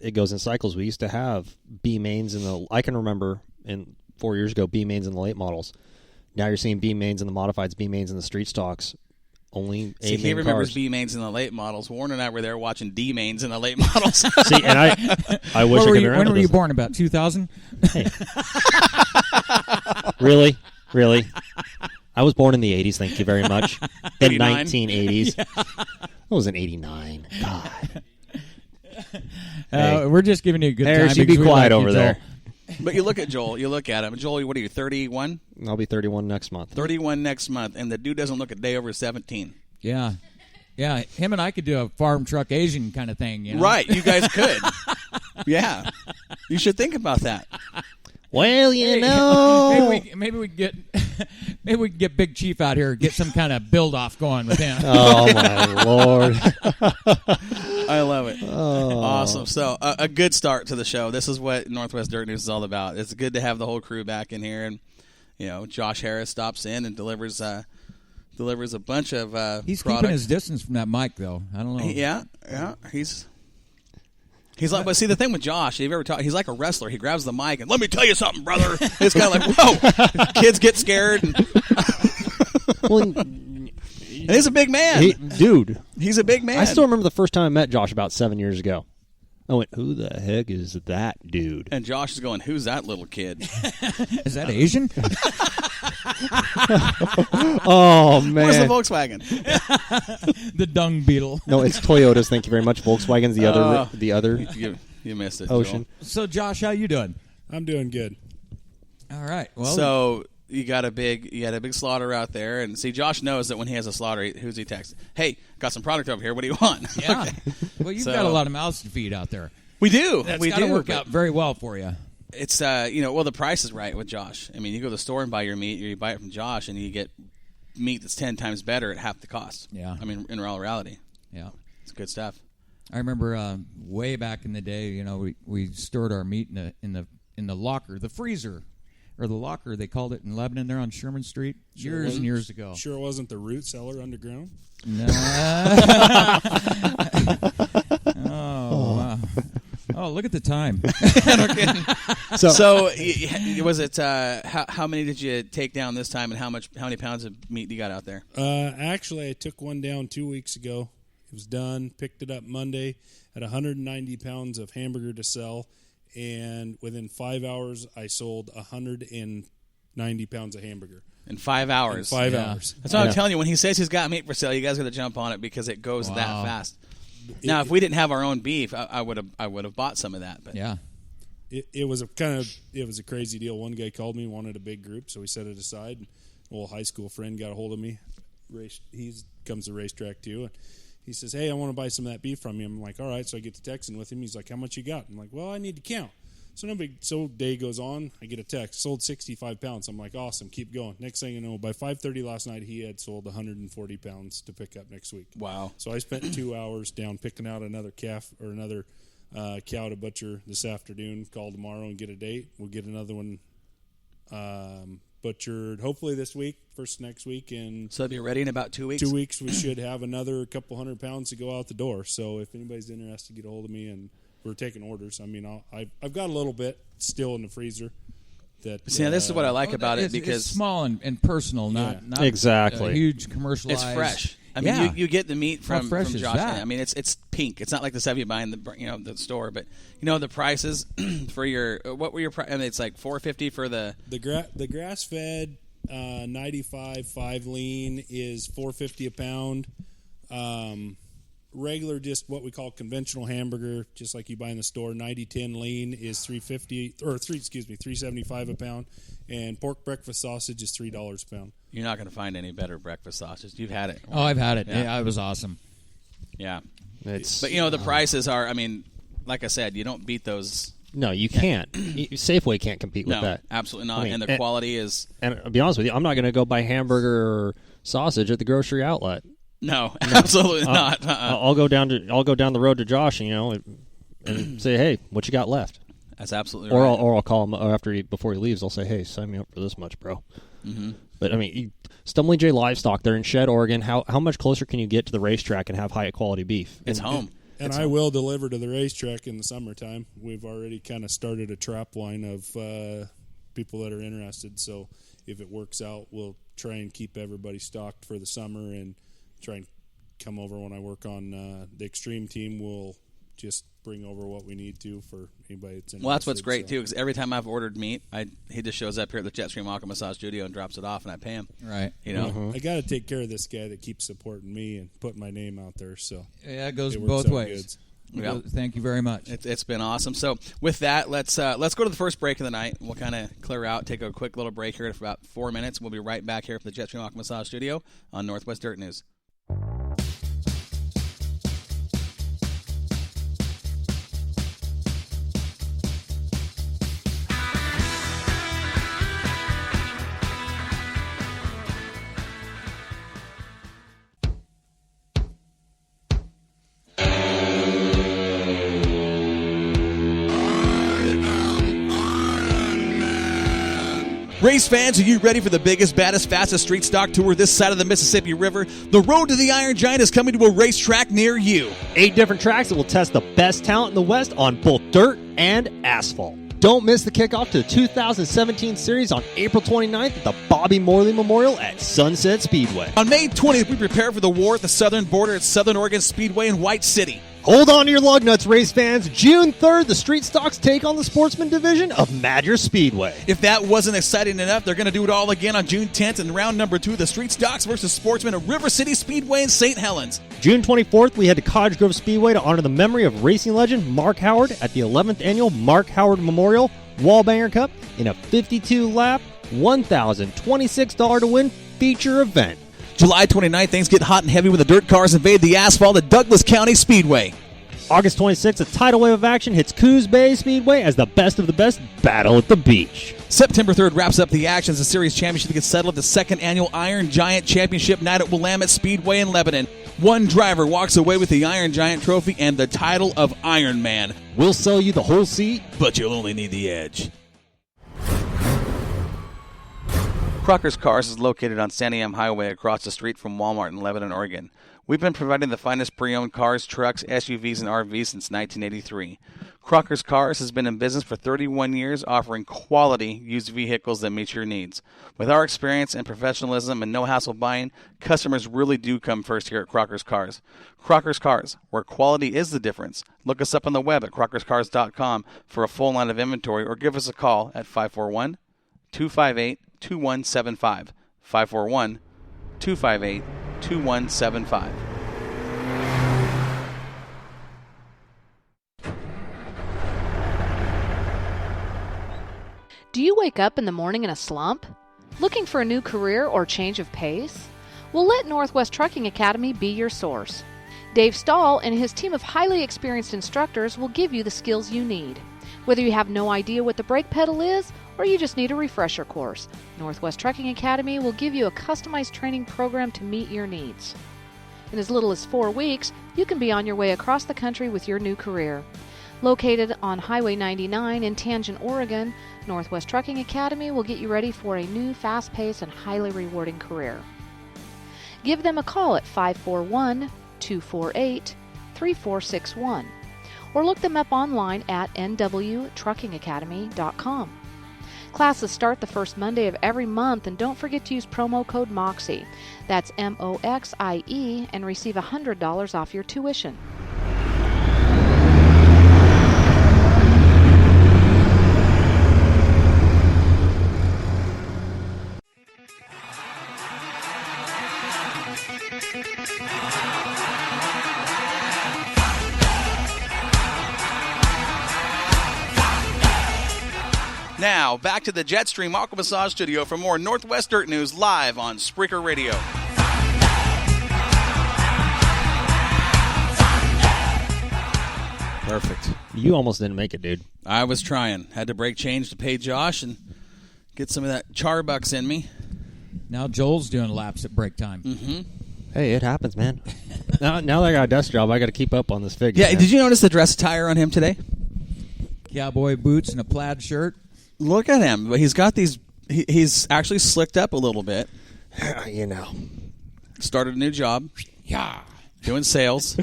it goes in cycles. We used to have B mains I can remember 4 years ago, B mains in the late models. Now you're seeing B mains in the modifieds, B mains in the street stocks. Only A main he remembers cars. B mains in the late models. Warren and I were there watching D mains in the late models. See, and I wish I could be around. When were with you this. born? About 2000? Hey. Really? I was born in the 80s, thank you very much. The 89. 1980s. I was in 89. God. Hey. We're just giving you a good Harris, time. you be because we quiet like over you, there. Joel. But you look at Joel. You look at him. Joel, what are you, 31? I'll be 31 next month. 31 next month, and the dude doesn't look a day over 17. Yeah. Yeah, him and I could do a farm truck Asian kind of thing. You know? Right, you guys could. Yeah. You should think about that. Well, you know. Maybe we get Big Chief out here, get some kind of build off going with him. Oh, my Lord. I love it. Oh. Awesome. So a good start to the show. This is what Northwest Dirt News is all about. It's good to have the whole crew back in here, and Josh Harris stops in and delivers a bunch of He's product. keeping his distance from that mic, though. I don't know. Yeah. He's like, but see, the thing with Josh, if you've ever talked, he's like a wrestler. He grabs the mic and let me tell you something, brother. It's kind of like, whoa, kids get scared. And he's a big man. Dude. He's a big man. I still remember the first time I met Josh about 7 years ago. I went, who the heck is that dude? And Josh is going, who's that little kid? Is that Asian? Oh, man. Where's the Volkswagen? The dung beetle. No, it's Toyotas. Thank you very much. Volkswagen's the other You missed it, ocean. Joel. So, Josh, how you doing? I'm doing good. All right. Well, So you got a big slaughter out there, and see, Josh knows that when he has a slaughter, who's he text? Hey, got some product over here. What do you want? yeah. Okay. Well, you've So- got a lot of mouths to feed out there. We do. That's we got to do. work but out very well for you. It's the price is right with Josh. I mean, you go to the store and buy your meat, or you buy it from Josh, and you get meat that's 10 times better at half the cost. Yeah. I mean, in all reality, Yeah. it's good stuff. I remember way back in the day, we stored our meat in the locker, the freezer, or the locker they called it in Lebanon there on Sherman Street years and years ago. Sure it wasn't the root cellar underground? No. Oh, wow. Oh, look at the time. So was it? How many did you take down this time, and how many pounds of meat you got out there? Actually, I took one down 2 weeks ago. It was done. Picked it up Monday. Had 190 pounds of hamburger to sell, and within 5 hours, I sold 190 pounds of hamburger. In 5 hours. In 5 Yeah. hours. That's what I'm telling you. When he says he's got meat for sale, you guys got to jump on it because it goes that Wow. fast. Now, if we didn't have our own beef, I would have bought some of that. But Yeah. It was a crazy deal. One guy called me, wanted a big group, so we set it aside. An old high school friend got a hold of me. He comes to racetrack too. And he says, "Hey, I want to buy some of that beef from you." I'm like, "All right." So I get to texting with him. He's like, "How much you got?" I'm like, "Well, I need to count." So day goes on. I get a text. Sold 65 pounds. I'm like, "Awesome, keep going." Next thing you know, by 5:30 last night, he had sold 140 pounds to pick up next week. wow. So I spent 2 hours down picking out another calf or another cow to butcher this afternoon. Call tomorrow and get a date. We'll get another one butchered hopefully this week, first next week. And So they'll be ready in about 2 weeks? 2 weeks we should have another couple hundred pounds to go out the door. So if anybody's interested, get a hold of me, and we're taking orders. I mean, I've got a little bit still in the freezer. See, now this is what I like about it It's because small and personal, not Exactly. huge commercialized. it's fresh. I mean, Yeah. you get the meat How from fresh is Josh. that? I mean, it's pink. It's not like the stuff you buy in the store. But the prices for your what were your price? I mean, it's like $4.50 for the The grass fed 95 5 lean is $4.50 a pound. Regular, just what we call conventional hamburger, just like you buy in the store, 90-10 lean is $375 a pound, and pork breakfast sausage is $3 a pound. You're not going to find any better breakfast sausage. You've had it. Oh, I've had it. Yeah. Yeah, it was awesome. Yeah. But The prices are. I mean, like I said, you don't beat those. no, you can't. Safeway can't compete with No, that. absolutely not. I mean, and the quality is And I'll be honest with you, I'm not going to go buy hamburger or sausage at the grocery outlet. no, absolutely not. I'll go down the road to Josh, and say, "Hey, what you got left?" That's absolutely Or right. I'll call him before he leaves. I'll say, "Hey, sign me up for this much, bro." Mm-hmm. But I mean, Stumley J Livestock, they're in Shed, Oregon. How much closer can you get to the racetrack and have high quality beef? It's And home. And I will deliver to the racetrack in the summertime. We've already kind of started a trap line of people that are interested. So if it works out, we'll try and keep everybody stocked for the summer and try and come over when I work on the Extreme team. We'll just bring over what we need to for anybody that's interested. Well, that's what's great, too, because every time I've ordered meat, he just shows up here at the Jetstream Aqua Massage Studio and drops it off, and I pay him. Right. You know? I got to take care of this guy that keeps supporting me and putting my name out there. So Yeah, it goes it works both out ways. Yeah. Thank you very much. It's been awesome. So with that, let's go to the first break of the night. We'll kind of clear out, take a quick little break here for about 4 minutes. We'll be right back here from the Jetstream Aqua Massage Studio on Northwest Dirt News. Race fans, are you ready for the biggest, baddest, fastest street stock tour this side of the Mississippi River? The Road to the Iron Giant is coming to a racetrack near you. 8 different tracks that will test the best talent in the West on both dirt and asphalt. Don't miss the kickoff to the 2017 series on April 29th at the Bobby Morley Memorial at Sunset Speedway. On May 20th, we prepare for the war at the southern border at Southern Oregon Speedway in White City. Hold on to your lug nuts, race fans. June 3rd, the Street Stocks take on the Sportsman Division of Madras Speedway. If that wasn't exciting enough, they're going to do it all again on June 10th in round number 2, the Street Stocks versus Sportsman at River City Speedway in St. Helens. June 24th, we head to Cottage Grove Speedway to honor the memory of racing legend Mark Howard at the 11th Annual Mark Howard Memorial Wallbanger Cup in a 52-lap, $1,026 to win feature event. July 29th, things get hot and heavy when the dirt cars invade the asphalt at Douglas County Speedway. August 26th, a tidal wave of action hits Coos Bay Speedway as the best of the best battle at the beach. September 3rd wraps up the action as the series championship gets settled at the 2nd Annual Iron Giant Championship night at Willamette Speedway in Lebanon. One driver walks away with the Iron Giant trophy and the title of Iron Man. We'll sell you the whole seat, but you'll only need the edge. Crocker's Cars is located on Santiam Highway across the street from Walmart in Lebanon, Oregon. We've been providing the finest pre-owned cars, trucks, SUVs, and RVs since 1983. Crocker's Cars has been in business for 31 years, offering quality used vehicles that meet your needs. With our experience and professionalism and no-hassle buying, customers really do come first here at Crocker's Cars. Crocker's Cars, where quality is the difference. Look us up on the web at crockerscars.com for a full line of inventory or give us a call at 541-258-2175. 541-258-2175. Do you wake up in the morning in a slump? Looking for a new career or change of pace? Well, let Northwest Trucking Academy be your source. Dave Stahl and his team of highly experienced instructors will give you the skills you need. Whether you have no idea what the brake pedal is or you just need a refresher course, Northwest Trucking Academy will give you a customized training program to meet your needs. In as little as 4 weeks, you can be on your way across the country with your new career. Located on Highway 99 in Tangent, Oregon, Northwest Trucking Academy will get you ready for a new, fast-paced, and highly rewarding career. Give them a call at 541-248-3461 or look them up online at nwtruckingacademy.com. Classes start the first Monday of every month, and don't forget to use promo code MOXIE. That's MOXIE, and receive $100 off your tuition. Now, back to the Jetstream Aqua Massage Studio for more Northwest Dirt News live on Spreaker Radio. Perfect. You almost didn't make it, dude. I was trying. Had to break change to pay Josh and get some of that Charbucks in me. Now Joel's doing laps at break time. Mm-hmm. Hey, it happens, man. now that I got a desk job, I got to keep up on this figure. Yeah, man. did you notice the dress attire on him today? Cowboy boots and a plaid shirt. Look at him. He's got these. He's actually slicked up a little bit. You know. Started a new job. Yeah. Doing sales.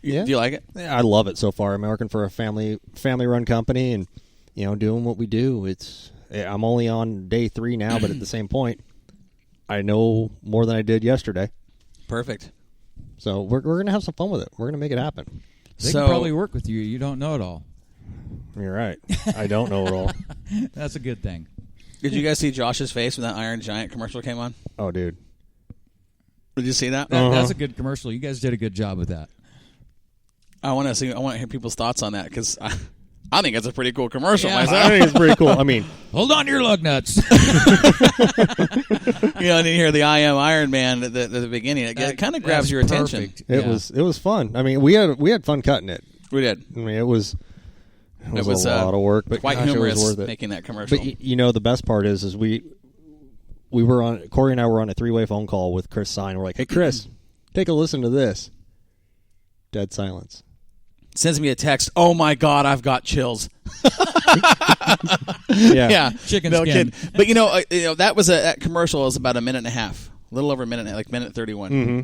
Yeah. Do you like it? Yeah, I love it so far. I'm working for a family-run company, and doing what we do. I'm only on day 3 now, but at the same point, I know more than I did yesterday. Perfect. So we're gonna have some fun with it. We're gonna make it happen. They can probably work with you. You don't know it all. You're right. I don't know it all. That's a good thing. Did you guys see Josh's face when that Iron Giant commercial came on? Oh, dude. Did you see that? That's a good commercial. You guys did a good job with that. I want to hear people's thoughts on that because I think it's a pretty cool commercial I myself. think it's pretty cool. I mean, Hold on to your lug nuts. And you hear the I Am Iron Man at the beginning. It kind of grabs That's your attention. perfect. it was fun. I mean, we had fun cutting it. We did. I mean, it was a lot of work, but Quite gosh, it was humorous worth it. making that commercial. But the best part is we were on, Corey and I were on a 3-way phone call with Chris Sign. We're like, hey, Chris, take a listen to this. Dead silence. Sends me a text. Oh my God, I've got chills. Yeah. Chicken no skin. kid. But that commercial was about a minute and a half, a little over a minute, like minute 31. Mm-hmm.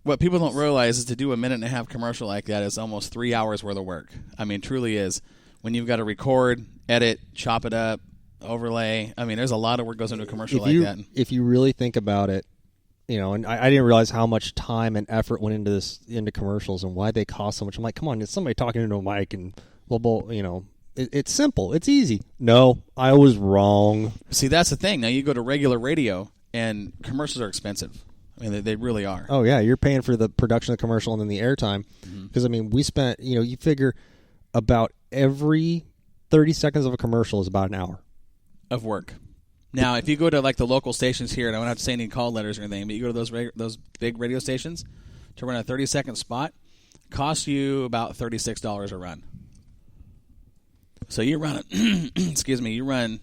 What people don't realize is to do a minute and a half commercial like that is almost 3 hours worth of work. I mean, truly is. When you've got to record, edit, chop it up, overlay. I mean, there's a lot of work goes into a commercial like that. If you really think about it, and I didn't realize how much time and effort went into commercials and why they cost so much. I'm like, come on, it's somebody talking into a mic and blah, blah, it's simple. It's easy. No, I was wrong. See, that's the thing. Now you go to regular radio and commercials are expensive. I mean, they really are. Oh, yeah, you're paying for the production of the commercial and then the airtime. Because, we spent, you figure about every 30 seconds of a commercial is about an hour. Of work. Now, if you go to like the local stations here, and I don't have to say any call letters or anything, but you go to those big radio stations to run a 30-second spot, costs you about $36 a run. So you run, you run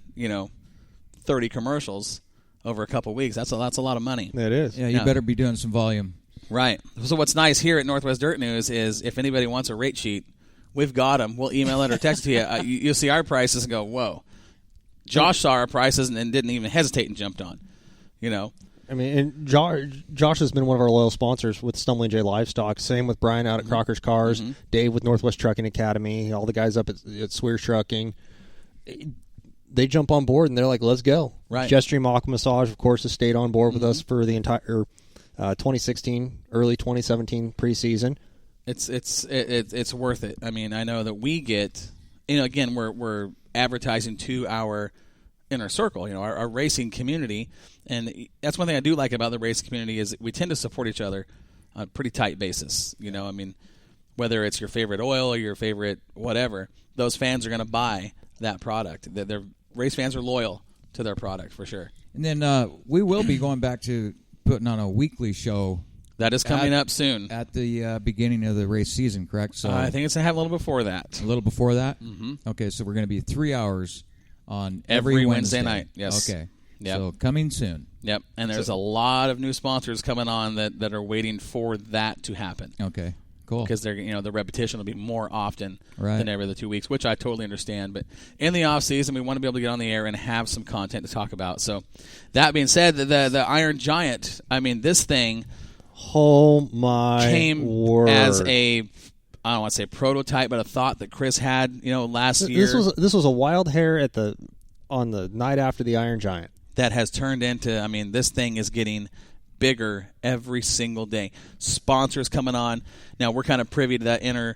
30 commercials over a couple weeks. That's a lot of money. It is. Yeah, you better be doing some volume. Right. So what's nice here at Northwest Dirt News is if anybody wants a rate sheet, we've got them. We'll email it or text it to you. You'll see our prices and go, whoa. Josh saw our prices and didn't even hesitate and jumped on. And Josh has been one of our loyal sponsors with Stumbling J Livestock. Same with Brian out at Crocker's Cars, Dave with Northwest Trucking Academy, all the guys up at Swear Trucking. They jump on board and they're like, let's go. Right. Jetstream Aqua Massage, of course, has stayed on board with us for the entire 2016, early 2017 preseason. It's worth it. I mean, I know that we get, again, we're advertising to our inner circle, our racing community, and that's one thing I do like about the racing community is we tend to support each other on a pretty tight basis. I mean, whether it's your favorite oil or your favorite whatever, those fans are going to buy that product. Their race fans are loyal to their product for sure. And then we will be going back to putting on a weekly show. That is coming up soon. At the beginning of the race season, correct? So I think it's going to have a little before that. A little before that? Mm-hmm. Okay, so we're going to be 3 hours on every Wednesday night. Yes. Okay. Yep. So coming soon. Yep. And there's a lot of new sponsors coming on that are waiting for that to happen. Okay. Cool. Because they're the repetition will be more often right. than every other 2 weeks, which I totally understand. But in the off season, we want to be able to get on the air and have some content to talk about. So that being said, the Iron Giant, I mean, this thing oh my came word. as I don't want to say prototype, but a thought that Chris had, last year. This was a wild hair on the night after the Iron Giant. That has turned into, I mean, this thing is getting bigger every single day. Sponsors coming on. Now we're kind of privy to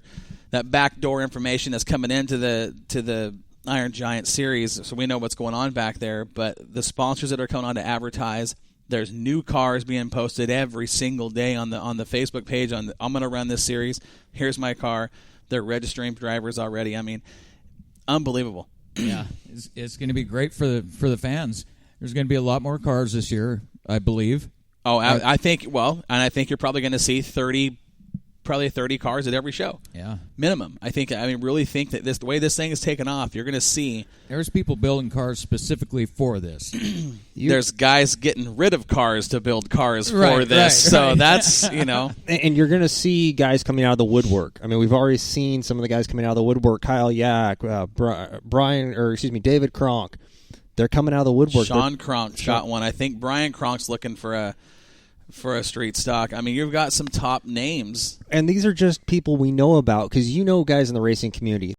that backdoor information that's coming into the Iron Giant series, so we know what's going on back there. But the sponsors that are coming on to advertise, there's new cars being posted every single day on the Facebook page. I'm going to run this series. Here's my car. They're registering drivers already. I mean, unbelievable. Yeah, it's going to be great for the fans. There's going to be a lot more cars this year, I believe. Oh, I think you're probably going to see 30 cars at every show. Yeah, minimum. Really think that the way this thing is taken off, you're going to see. There's people building cars specifically for this. There's guys getting rid of cars to build cars for this. So that's And you're going to see guys coming out of the woodwork. I mean, we've already seen some of the guys coming out of the woodwork. Kyle Yak, David Kronk. They're coming out of the woodwork. Sean Kronk's got one. I think Brian Kronk's looking for for a street stock. I mean, you've got some top names. And these are just people we know about because you know guys in the racing community.